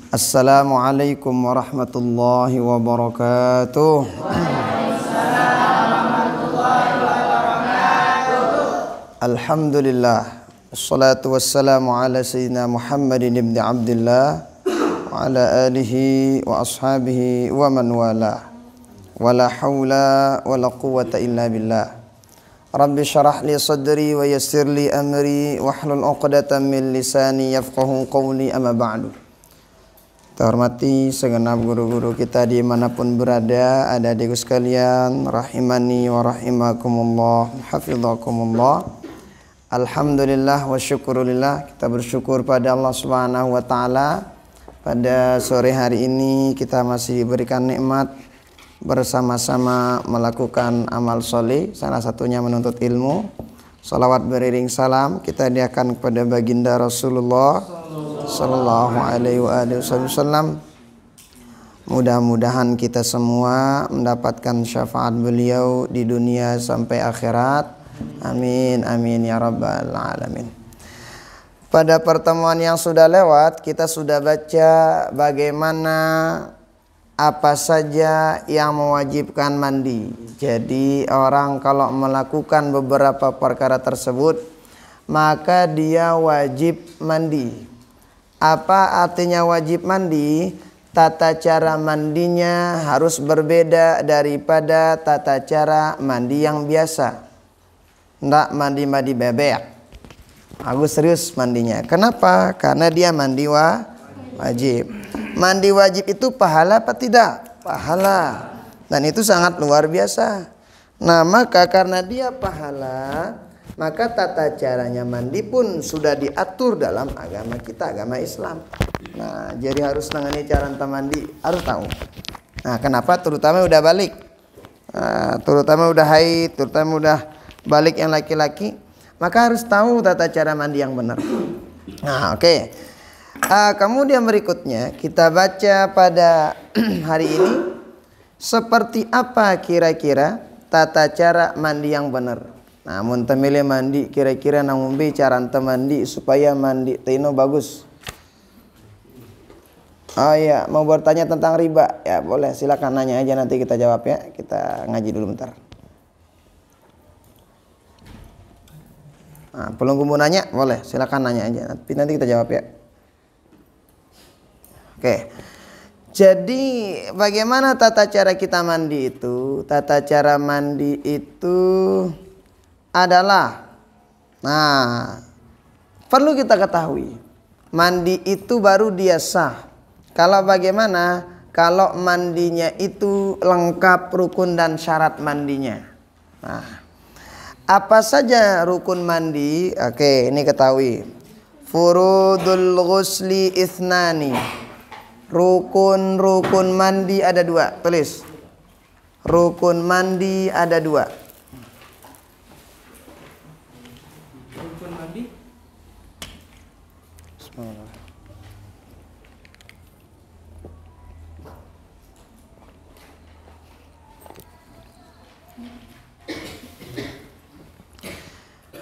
Assalamualaikum warahmatullahi wabarakatuh. Alhamdulillah, assalatu wassalamu ala sayyidina Muhammadin ibn Abdillah wa ala alihi wa ashabihi wa man wala. Wala hawla wala quwwata illa billah. Rabbi syarah li sadri wa yassir li amri wahlul 'uqdatam min lisani yafqahu qawli, amma ba'du. Terhormati segenap guru-guru kita dimanapun berada, adik-adikku sekalian, rahimani wa rahimakumullah, hafizakumullah. Alhamdulillah wa syukurillah, kita bersyukur pada Allah Subhanahu wa taala. Pada sore hari ini kita masih diberikan nikmat bersama-sama melakukan amal soleh, salah satunya menuntut ilmu. Salawat beriring salam kita hadiahkan kepada baginda Rasulullah sallallahu alaihi wasallam. Mudah-mudahan kita semua mendapatkan syafaat beliau di dunia sampai akhirat. Amin amin ya rabbal alamin. Pada pertemuan yang sudah lewat kita sudah baca bagaimana apa saja yang mewajibkan mandi. Jadi orang kalau melakukan beberapa perkara tersebut maka dia wajib mandi. Apa artinya wajib mandi? Tata cara mandinya harus berbeda daripada tata cara mandi yang biasa. Nggak mandi-mandi bebek. Aku serius mandinya. Kenapa? Karena dia mandi wajib. Mandi wajib itu pahala apa tidak? Pahala. Dan itu sangat luar biasa. Nah, maka karena dia pahala, maka tata caranya mandi pun sudah diatur dalam agama kita, agama Islam. Nah, jadi harus nangani cara mandi, harus tahu. Nah, kenapa? Terutama udah balik. Terutama udah haid, terutama udah balik yang laki-laki, maka harus tahu tata cara mandi yang benar. Nah, oke. Kemudian berikutnya kita baca pada hari ini seperti apa kira-kira tata cara mandi yang benar. Namun temile mandi kira-kira namun bicara mandi supaya mandi tino bagus. Oh ya, mau bertanya tentang riba ya boleh, silakan nanya aja nanti kita jawab ya. Kita ngaji dulu bentar. Pelunggu mau nanya boleh, silakan nanya aja. Nanti kita jawab ya. Oke. Jadi bagaimana tata cara kita mandi itu? Tata cara mandi itu adalah, perlu kita ketahui, mandi itu baru dia sah kalau bagaimana? Kalau mandinya itu lengkap rukun dan syarat mandinya. Apa saja rukun mandi? Oke, ini ketahui. Furudul ghusli ithnani. Rukun mandi ada dua. Tulis. Rukun mandi ada dua. Rukun mandi.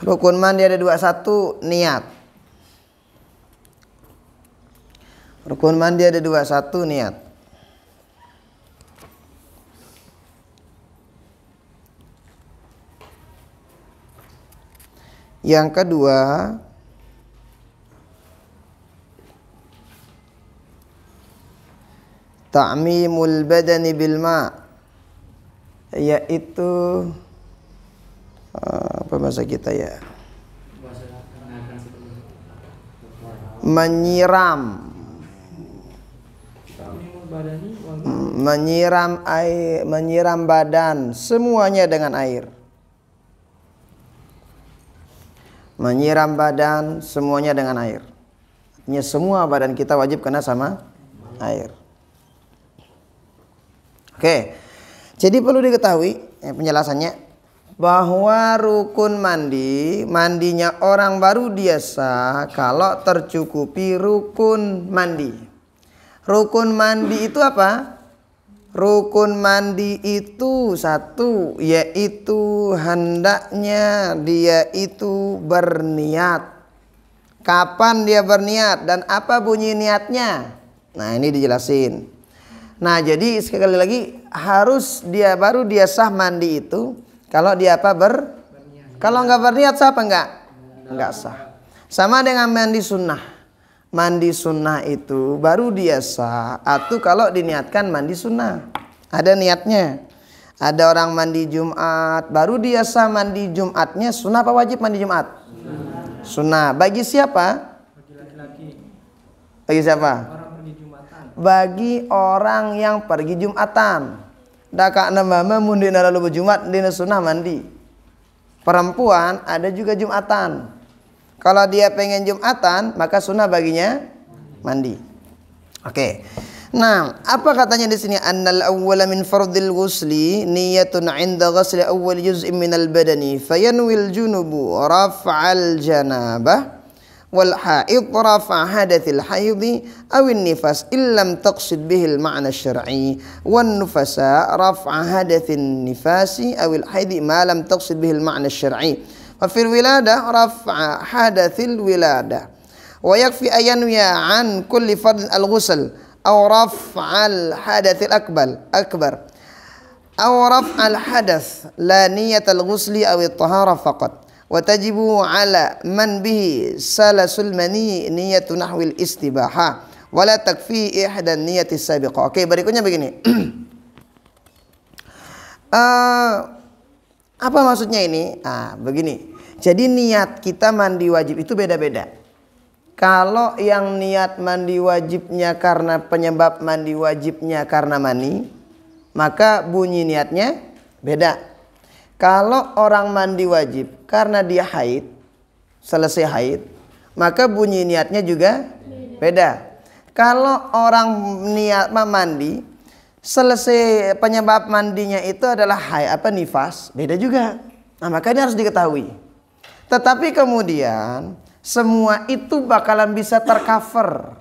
Rukun mandi ada dua. Satu, niat. Rukun mandi ada dua. Satu, niat. Yang kedua, ta'mimul badani bil ma', yaitu apa bahasa kita ya? Menyiram badan semuanya dengan air. Menyiram badan semuanya dengan air. Artinya semua badan kita wajib kena sama air. Oke. Jadi perlu diketahui penjelasannya bahwa rukun mandinya orang baru dia sah kalau tercukupi rukun mandi. Rukun mandi itu apa? Rukun mandi itu satu, yaitu hendaknya dia itu berniat. Kapan dia berniat dan apa bunyi niatnya? Nah, ini dijelasin. Nah, jadi sekali lagi baru dia sah mandi itu kalau dia apa kalau nggak berniat sah apa enggak? Enggak sah. Sama dengan mandi sunnah. Mandi sunnah itu baru dia sah atau kalau diniatkan mandi sunnah. Ada niatnya. Ada orang mandi Jumat, baru dia sah mandi Jumatnya sunnah apa wajib mandi Jumat? Sunnah. Bagi siapa? Bagi laki-laki. Bagi siapa? Orang pergi Jumatan. Bagi orang yang pergi Jumatan. Daka nama mundi lalu Jumat dina sunnah mandi. Perempuan ada juga Jumatan. Kalau dia pengen Jumatan, maka sunnah baginya mandi. Oke. Nah, apa katanya di sini? Annal awwala min fardil ghusli niyatun 'inda ghusli awwal juz'in minal badani fayanwil junubu raf'al janabah wal haid rafa' hadathil haidi awin nifas illam taqsid bihil ma'na syar'i wan nufasa rafa' hadathin nifasi awil haidi ma lam taqsid bihil ma'na syar'i wa fil wiladah rafa' hadathil wiladah wa yakfi ayanwiya an kulli fardin al-ghusl aw raf'al hadathil akbar aw raf'al hadath la niyatal ghusli aw at-tahara faqat wa tajibu ala man bihi salasul mani niyatu nahwil istibaha wala takfi ihdan niyati sabiqah. Oke, berikutnya begini. Apa maksudnya ini? Begini. Jadi niat kita mandi wajib itu beda-beda. Kalau yang niat mandi wajibnya karena penyebab mandi wajibnya karena mani, maka bunyi niatnya beda. Kalau orang mandi wajib karena dia haid, selesai haid, maka bunyi niatnya juga beda. Kalau orang niat mandi, selesai penyebab mandinya itu adalah haid nifas, beda juga. Nah, maka ini harus diketahui. Tetapi kemudian semua itu bakalan bisa tercover.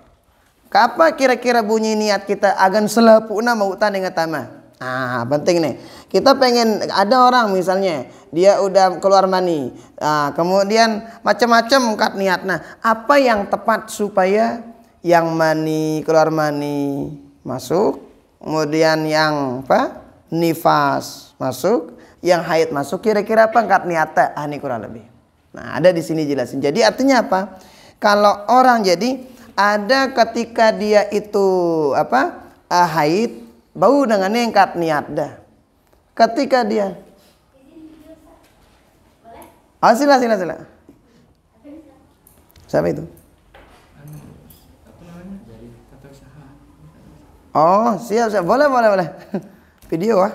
Apa kira-kira bunyi niat kita agan selapuna mau dengan tama? Penting nih. Kita pengen ada orang misalnya dia udah keluar mani, kemudian macam-macam kat niat. Nah, apa yang tepat supaya yang mani keluar mani masuk, kemudian yang nifas masuk, yang haid masuk, kira-kira apa kat niatnya? Ini kurang lebih. Nah, ada di sini jelasin. Jadi artinya apa? Kalau orang jadi ada ketika dia itu haid, bau dengan nengkat niat dah. Ketika dia sila. Siapa itu? Oh, siap. Boleh. Video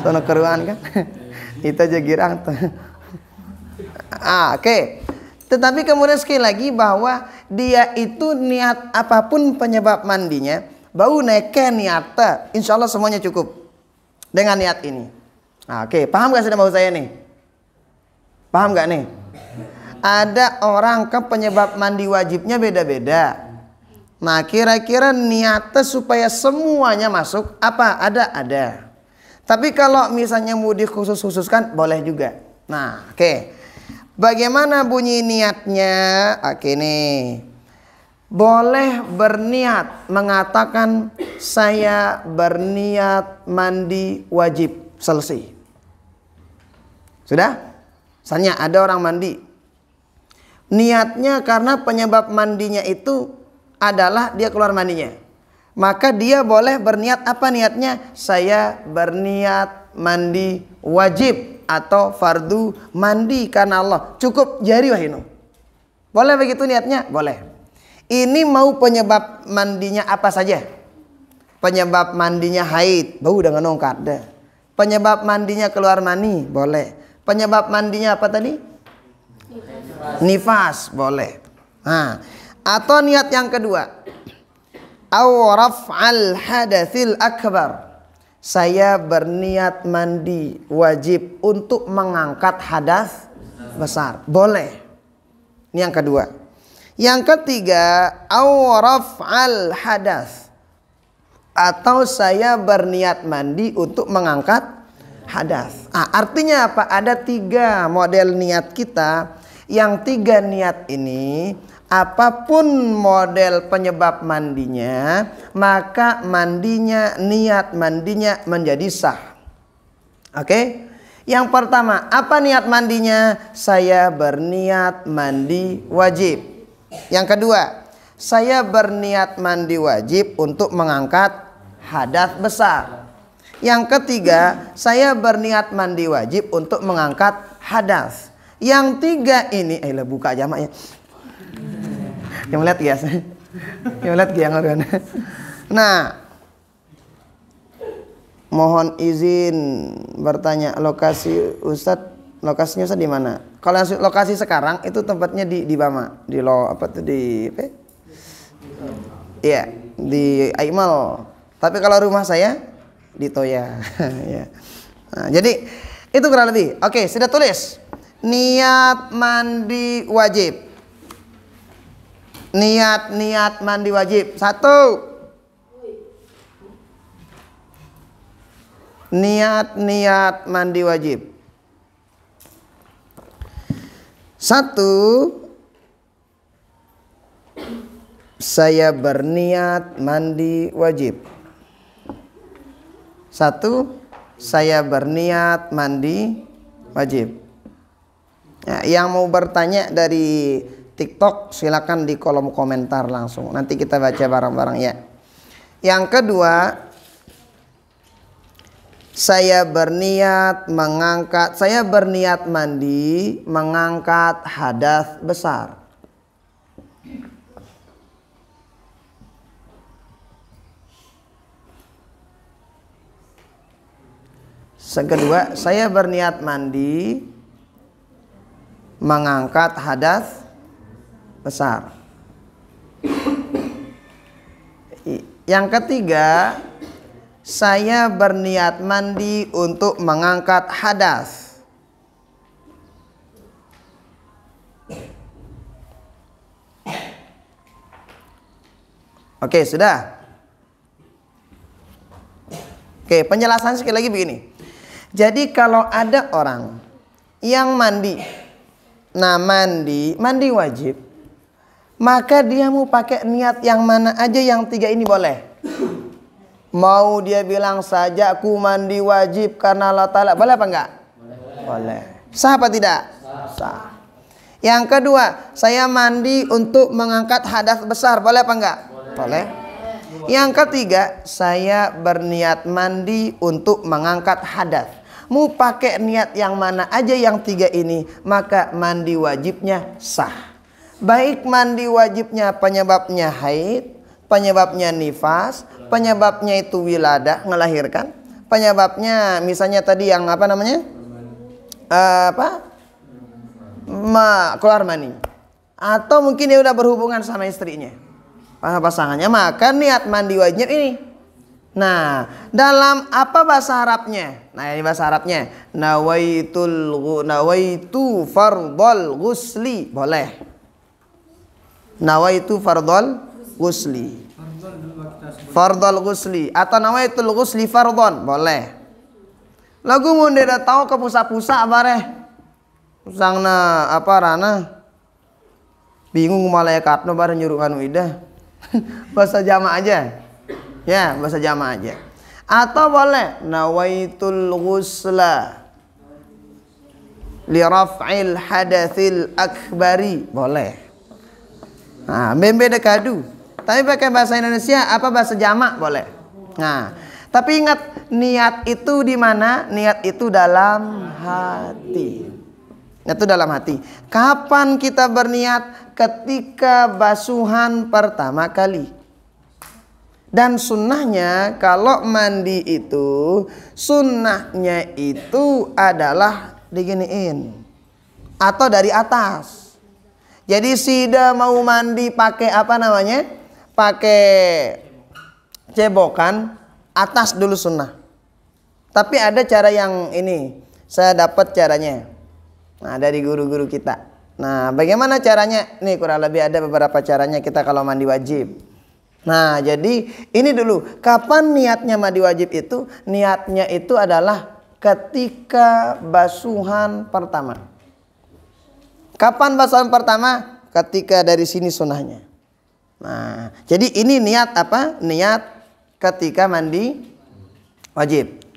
sono keruan kan. Itu aja girang tuh. Oke. Tetapi kemudian sekali lagi bahwa dia itu niat apapun penyebab mandinya, bau neke niatnya, insya Allah semuanya cukup dengan niat ini. Oke, paham gak sudah mau saya nih? Paham gak nih? Ada orang ke penyebab mandi wajibnya beda-beda. Nah, kira-kira niatnya supaya semuanya masuk apa? Ada. Tapi kalau misalnya mau dikhusus-khususkan boleh juga. Nah, oke. Bagaimana bunyi niatnya? Oke nih. Boleh berniat mengatakan saya berniat mandi wajib, selesai. Sudah? Misalnya ada orang mandi. Niatnya karena penyebab mandinya itu adalah dia keluar mandinya. Maka dia boleh berniat apa niatnya? Saya berniat mandi wajib atau fardu mandi karena Allah. Cukup jari wahinu. Boleh begitu niatnya? Boleh. Ini mau penyebab mandinya apa saja? Penyebab mandinya haid, bau dengan nongkat deh. Penyebab mandinya keluar mani, boleh. Penyebab mandinya apa tadi? Nifas, boleh. Atau niat yang kedua, aw raf'al hadathil akbar. Saya berniat mandi wajib untuk mengangkat hadas besar, boleh. Ini yang kedua. Yang ketiga, aw raf'al hadas, atau saya berniat mandi untuk mengangkat hadas. Artinya apa? Ada 3 model niat kita. Yang 3 niat ini apapun model penyebab mandinya, maka niat mandinya menjadi sah. Oke? Yang pertama, apa niat mandinya? Saya berniat mandi wajib. Yang kedua, saya berniat mandi wajib untuk mengangkat hadas besar. Yang ketiga, saya berniat mandi wajib untuk mengangkat hadas. Yang tiga ini, buka jamaknya. Yang lihat guys, yang lihat yang orang. Nah, mohon izin bertanya, lokasi Ustadz, lokasinya Ustadz di mana? Kalau lokasi sekarang itu tempatnya di Bama, iya, di Aimal. Tapi kalau rumah saya di Toya. Ya. Nah, jadi itu kurang lebih. Oke, sudah tulis. Niat mandi wajib. Niat mandi wajib. 1. Niat mandi wajib. 1. Saya berniat mandi wajib. 1. Saya berniat mandi wajib. Ya, yang mau bertanya dari TikTok silakan di kolom komentar langsung. Nanti kita baca bareng-bareng ya. Yang kedua, saya berniat mandi mengangkat hadas besar. Kedua, saya berniat mandi mengangkat hadas besar. Yang ketiga, saya berniat mandi untuk mengangkat hadas. Oke, sudah. Oke, penjelasan sekali lagi begini. Jadi kalau ada orang yang mandi wajib, maka dia mau pakai niat yang mana aja, yang 3 ini boleh. Mau dia bilang saja aku mandi wajib karena Allah Ta'ala, boleh apa enggak? Boleh. Sah apa tidak? Sah. Yang kedua, saya mandi untuk mengangkat hadas besar, boleh apa enggak? Boleh. Yang ketiga, saya berniat mandi untuk mengangkat hadas. Mau pakai niat yang mana aja yang 3 ini, maka mandi wajibnya sah. Baik mandi wajibnya penyebabnya haid, penyebabnya nifas, penyebabnya itu wiladah, ngelahirkan, penyebabnya misalnya tadi yang keluar mani, atau mungkin dia udah berhubungan sama istrinya, pasangannya, maka niat mandi wajib ini. Nah, dalam apa bahasa Arabnya? Nah, ini bahasa Arabnya. Nawaitu fardhal ghusli. Boleh. Nawaitu fardhal ghusli. Fardhal ghusli atau nawaitul ghusli fardhon. Boleh. Lagu mun dia tahu ke pusa-pusa bareh. Pusangna rana. Bingung malaikatna bareng nyuruh anu idah. Bahasa jama aja. Ya, bahasa jama aja. Atau boleh nawaitul ghusla li raf'il hadatsil akbari. Boleh. Nah, beda kadu. Tapi pakai bahasa Indonesia apa bahasa jamak boleh. Nah, tapi ingat niat itu di mana? Niat itu dalam hati. Niat itu dalam hati. Kapan kita berniat? Ketika basuhan pertama kali. Dan sunnahnya kalau mandi itu, sunnahnya itu adalah diginiin atau dari atas. Jadi sida mau mandi pakai pakai cebokan, atas dulu sunnah. Tapi ada cara yang ini, saya dapat caranya. Nah, dari guru-guru kita. Nah, bagaimana caranya? Nih kurang lebih ada beberapa caranya kita kalau mandi wajib. Nah, jadi ini dulu. Kapan niatnya mandi wajib itu? Niatnya itu adalah ketika basuhan pertama. Kapan basuhan pertama? ketika dari sini sunnahnya. Nah, jadi ini niat apa? Niat ketika mandi wajib.